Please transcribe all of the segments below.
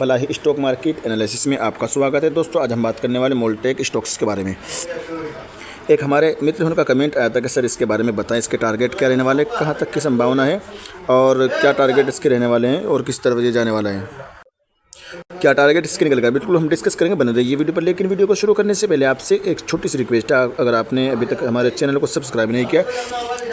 Falahi stock market analysis में आपका स्वागत है। दोस्तों आज हम बात करने वाले मोल्टेक स्टॉक्स के बारे में। एक हमारे मित्र उनका कमेंट आया था कि सर इसके बारे में बताएं, इसके टारगेट क्या रहने वाले, कहाँ तक की संभावना है और क्या टारगेट इसके रहने वाले हैं और किस तरफ ये जाने वाला है, क्या टारगेट इसके निकल गया। बिल्कुल हम डिस्कस करेंगे, बने रहिए वीडियो पर। लेकिन वीडियो को शुरू करने से पहले आपसे एक छोटी सी रिक्वेस्ट है, अगर आपने अभी तक हमारे चैनल को सब्सक्राइब नहीं किया,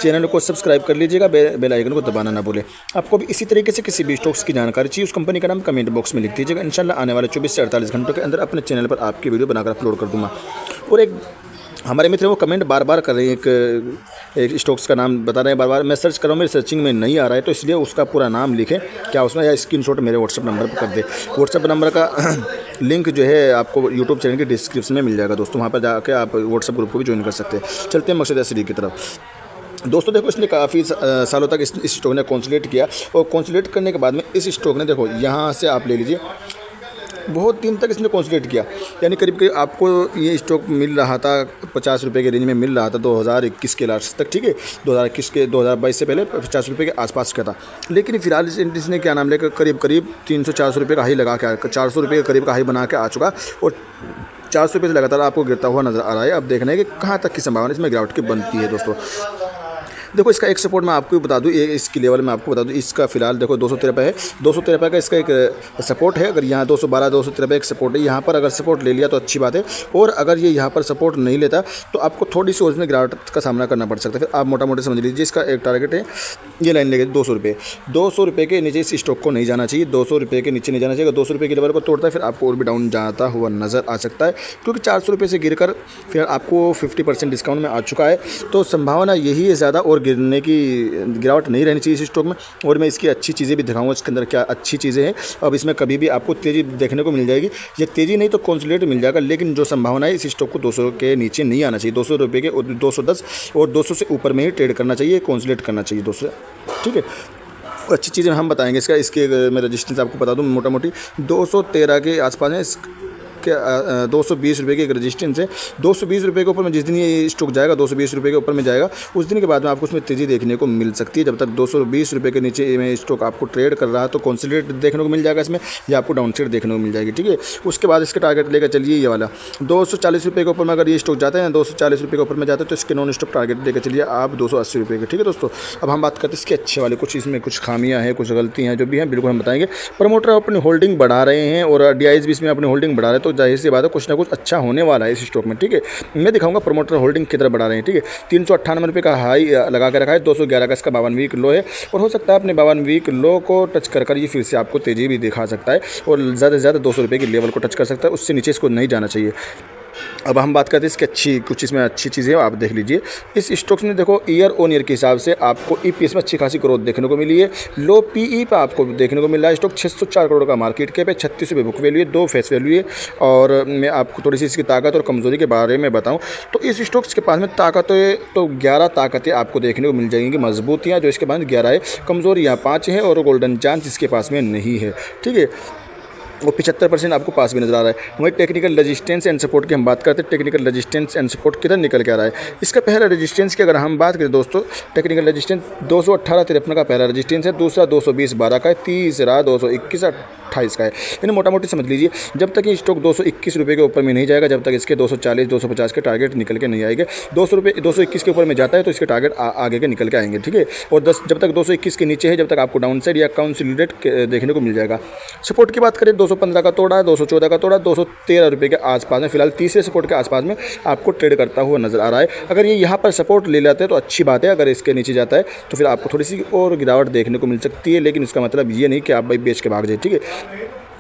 चैनल को सब्सक्राइब कर लीजिएगा, बेल आइकन को दबाना ना भूलें। आपको भी इसी तरीके से किसी भी स्टॉक्स की जानकारी चाहिए, उस कंपनी का नाम कमेंट बॉक्स में लिख दीजिएगा। इंशाल्लाह आने वाले 24 से 48 घंटों के अंदर अपने चैनल पर आपकी वीडियो बनाकर अपलोड कर दूँगा। और एक हमारे मित्र वो कमेंट बार बार कर रहे हैं, एक स्टॉक्स का नाम बता रहे हैं बार बार। मैं सर्च कर रहा हूँ, मेरी सर्चिंग में नहीं आ रहा है, तो इसलिए उसका पूरा नाम लिखें क्या उसमें, या स्क्रीनशॉट मेरे व्हाट्सअप नंबर पर कर दे। व्हाट्सअप नंबर का लिंक जो है आपको यूट्यूब चैनल के डिस्क्रिप्शन में मिल जाएगा दोस्तों, वहाँ पर जाकर आप व्हाट्सअप ग्रुप को भी ज्वाइन कर सकते हैं। चलते हैं मकसद असली की तरफ। दोस्तों देखो, इसने काफ़ी सालों तक इस स्टॉक ने कंसोलिडेट किया, और कंसोलिडेट करने के बाद में इस स्टॉक ने देखो यहाँ से आप ले लीजिए, बहुत दिन तक इसने कंसोलिडेट किया, यानी करीब करीब आपको ये स्टॉक मिल रहा था 50 रुपये के रेंज में मिल रहा था 2021 के लास्ट तक, ठीक है। 2021 के 2022 से पहले 50 रुपये के आसपास का था। लेकिन फिलहाल इसने क्या नाम लेकर करीब करीब 300-400 रुपये का हाई लगा के 400 रुपये के करीब का हाई बना के आ चुका, और 400 रुपये से लगातार आपको गिरता हुआ नजर आ रहा है। अब देखना है कि कहाँ तक की संभावना इसमें गिरावट की बनती है। दोस्तों देखो, इसका एक सपोर्ट मैं आपको बता दूं, इसकी लेवल में आपको बता दूं, इसका फिलहाल देखो 253 है, 253 का इसका एक सपोर्ट है। अगर यहाँ 212 253 एक सपोर्ट है, यहाँ पर अगर सपोर्ट ले लिया तो अच्छी बात है, और अगर ये यहाँ पर सपोर्ट नहीं लेता तो आपको थोड़ी सी उसमें गिरावट का सामना करना पड़ सकता है। फिर आप मोटा मोटी समझ लीजिए, इसका एक टारगेट है, ये लाइन लेके 200 रुपये। 200 रुपये के नीचे इस स्टॉक को नहीं जाना चाहिए, 200 रुपये के नीचे नहीं जाना चाहिए। 200 रुपये के लेवल को तोड़ता है फिर आपको और भी डाउन जाता हुआ नजर आ सकता है, क्योंकि 400 रुपये से गिरकर फिर आपको 50% डिस्काउंट में आ चुका है। तो संभावना यही है ज़्यादा, और गिरने की गिरावट नहीं रहनी चाहिए इस स्टॉक में। और मैं इसकी अच्छी चीज़ें भी दिखाऊंगा, इसके अंदर क्या अच्छी चीज़ें हैं। अब इसमें कभी भी आपको तेज़ी देखने को मिल जाएगी, ये तेज़ी नहीं तो कंसोलिडेट मिल जाएगा, लेकिन जो संभावना है इस स्टॉक को 200 के नीचे नहीं आना चाहिए। 200 रुपये के 210 और 200 से ऊपर में ही ट्रेड करना चाहिए, कंसोलिडेट करना चाहिए 200, ठीक है। अच्छी चीज़ें हम बताएंगे इसके मैं रजिस्टेंस आपको बता दूं, मोटा मोटी 213 के आसपास है, 220 रुपये की एक रजिस्टेंस है। 220 रुपये के ऊपर में जिस दिन ये स्टॉक जाएगा, 220 रुपये के ऊपर में जाएगा, उस दिन के बाद में आपको उसमें तेज़ी देखने को मिल सकती है। जब तक 220 रुपये के नीचे में स्टॉक आपको ट्रेड कर रहा है तो कंसोलिडेट देखने को मिल जाएगा इसमें, या आपको डाउन साइड देखने को मिल जाएगी, ठीक है। उसके बाद इसका टारगेट लेकर चलिए ये वाला 240 रुपये के ऊपर में अगर ये स्टॉक जाता है, 240 रुपये के ऊपर में जाता है, तो इसके नॉन स्टॉक टारगेट लेकर चलिए आप 280 रुपये के, ठीक है दोस्तों। अब हम बात करते हैं इसके अच्छे वाले, कुछ इसमें कुछ खामियाँ हैं, कुछ गलतियाँ हैं, जो भी हैं बिल्कुल हम बताएंगे। प्रमोटर अपनी होल्डिंग बढ़ा रहे हैं और DIs भी इसमें अपनी होल्डिंग बढ़ा रहे हैं, तो जाहिर सी बात है कुछ ना कुछ अच्छा होने वाला है इस स्टॉक में, ठीक है। मैं दिखाऊंगा प्रमोटर होल्डिंग किधर बढ़ा रहे हैं, ठीक है। 398 रुपये का हाई लगा के रखा है, 211 का इसका 52 वीक लो है, और हो सकता है अपने 52 वीक लो को टच कर ये फिर से आपको तेज़ी भी दिखा सकता है, और ज़्यादा से ज़्यादा 200 रुपये की लेवल को टच कर सकता है, उससे नीचे इसको नहीं जाना चाहिए। अब हम बात करते हैं इसकी कुछ इसमें अच्छी चीज़ें आप देख लीजिए। इस स्टॉक्स में देखो ईयर ऑन ईयर के हिसाब से आपको EPS में अच्छी खासी ग्रोथ देखने को मिली है। लो PE पे आपको देखने को मिल रहा है। स्टॉक 604 करोड़ का मार्केट कैप है, 36 रुपये बुक वैल्यू है, 2 फेस वैल्यू है। और मैं आपको थोड़ी सी इसकी ताकत और कमज़ोरी के बारे में बताऊँ तो इस स्टॉक्स के पास में ताकतें तो 11 ताकतें आपको देखने को मिल जाएंगी, मजबूतियाँ जो इसके पास 11 है, कमज़ोरियाँ 5 हैं, और गोल्डन चांस इसके पास में नहीं है, ठीक है। वो 75% आपको पास भी नजर आ रहा है। वहीं टेक्निकल रेजिस्टेंस एंड सपोर्ट की हम बात करते हैं, टेक्निकल रेजिस्टेंस एंड सपोर्ट किधर निकल के आ रहा है। इसका पहला रेजिस्टेंस की अगर हम बात करें दोस्तों, टेक्निकल रेजिस्टेंस 218-53 का पहला रेजिस्टेंस है, दूसरा 220-12 का है, तीसरा 221-28 का है। यानी मोटा मोटी समझ लीजिए, जब तक ये स्टॉक 221 रुपये के ऊपर में नहीं जाएगा, जब तक इसके 240-250 के टारगेट निकल के नहीं आएंगे। 221 के ऊपर में जाता है तो इसके टारगेट आगे के निकल के आएंगे, ठीक है। और जब तक 221 के नीचे है, जब तक आपको डाउन साइड या कंसोलिडेट देखने को मिल जाएगा। सपोर्ट की बात करें, 215 का तोड़ा, 214 का तोड़ा, 213 रुपये के आसपास में फिलहाल तीसरे सपोर्ट के आसपास में आपको ट्रेड करता हुआ नजर आ रहा है। अगर ये यहाँ पर सपोर्ट ले लेते हैं तो अच्छी बात है, अगर इसके नीचे जाता है तो फिर आपको थोड़ी सी और गिरावट देखने को मिल सकती है, लेकिन इसका मतलब ये नहीं कि आप भाई बेच के भाग जाए, ठीक है।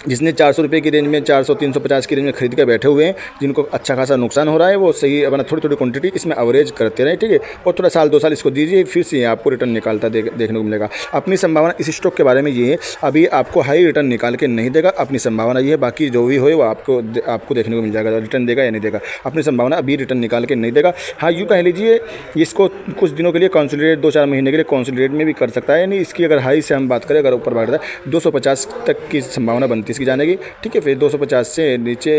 जिसने 400 रुपये की रेंज में, 400-350 की रेंज में खरीद कर बैठे हुए हैं, जिनको अच्छा खासा नुकसान हो रहा है, वो सही अपना थोड़ी थोड़ी क्वांटिटी इसमें एवरेज करते रहें, ठीक है। और थोड़ा साल 2 साल इसको दीजिए, फिर से आपको रिटर्न निकालता देखने को मिलेगा। अपनी संभावना इस स्टॉक के बारे में ये है, अभी आपको हाई रिटर्न निकाल के नहीं देगा, अपनी संभावना ये है। बाकी जो भी हो वो आपको देखने को मिल जाएगा, रिटर्न देगा या नहीं देगा, अपनी संभावना अभी रिटर्न निकाल के नहीं देगा। हाँ, यूँ कह लीजिए इसको कुछ दिनों के लिए कंसोलिडेट, 2-4 महीने के लिए कंसोलिडेट में भी कर सकता है। यानी इसकी अगर हाई से हम बात करें, अगर ऊपर बढ़ता है 250 तक की संभावना बनती है इसकी जाने की, ठीक है। फिर 250 से नीचे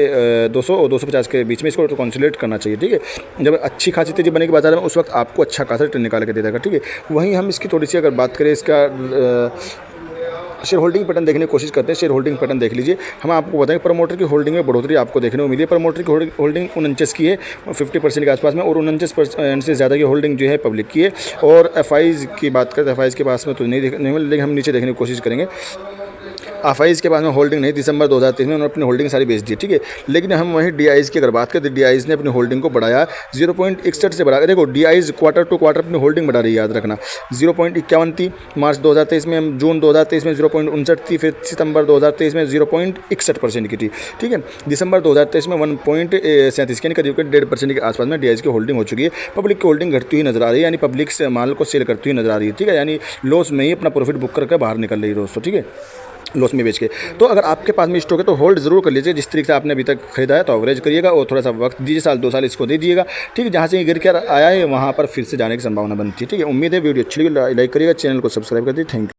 200 और 250 के बीच में इसको तो कंसोलिडेट करना चाहिए, ठीक है। जब अच्छी खासी तेजी बनेगी बाजार में, उस वक्त आपको अच्छा खासा रिटर्न निकाल के दे देगा, ठीक है। वहीं हम इसकी थोड़ी सी अगर बात करें, इसका शेयर होल्डिंग पैटर्न देखने की कोशिश करते हैं। शेयर होल्डिंग पैटर्न देख लीजिए। हम आपको बताएं प्रमोटर की होल्डिंग में बढ़ोतरी आपको देखने को मिली है। प्रमोटर की होल्डिंग 49 की है, 50% के आसपास में, और 49% से ज़्यादा की होल्डिंग जो है पब्लिक की है। और एफआईज की बात करें तो एफआईज के पास में तो नहीं मिली, लेकिन हम नीचे देखने की कोशिश करेंगे। एफआईज के पास में होल्डिंग नहीं, दिसंबर 2023 में उन्होंने अपनी होल्डिंग सारी बेच दी, ठीक है। लेकिन हम वहीं डीआईज की अगर बात करें तो डीआईज ने अपनी होल्डिंग को बढ़ाया 0.61 से बढ़ा। देखो डीआईज क्वार्टर टू क्वार्टर अपनी होल्डिंग बढ़ा रही है, याद रखना। 0.51 थी मार्च 2023 में, जून 2023 में 0.59 थी, फिर सितंबर 2023 में 0.61% की थी, ठीक है। दिसंबर 2023 में 1.37 यानी करीब 1.5% के आसपास में डीआईज की होल्डिंग हो चुकी है। पब्लिक की होल्डिंग घटती हुई नजर आ रही है, यानी पब्लिक से माल को सेल करती हुई नजर आ रही है, ठीक है। यानी लॉस में ही अपना प्रॉफिट बुक करके बाहर निकल रही है दोस्तों, ठीक है, लॉस में बेच के। तो अगर आपके पास में स्टॉक है तो होल्ड जरूर कर लीजिए। जिस तरीके से आपने अभी तक खरीदा है तो एवरेज करिएगा और थोड़ा सा वक्त दीजिए, साल 2 साल इसको दे दीजिएगा, ठीक है। जहाँ से ये गिर कर आया है वहाँ पर फिर से जाने की संभावना बनती है, ठीक है। उम्मीद है वीडियो अच्छी लगी, लाइक करिएगा, चैनल को सब्सक्राइब कर दीजिए। Thank you.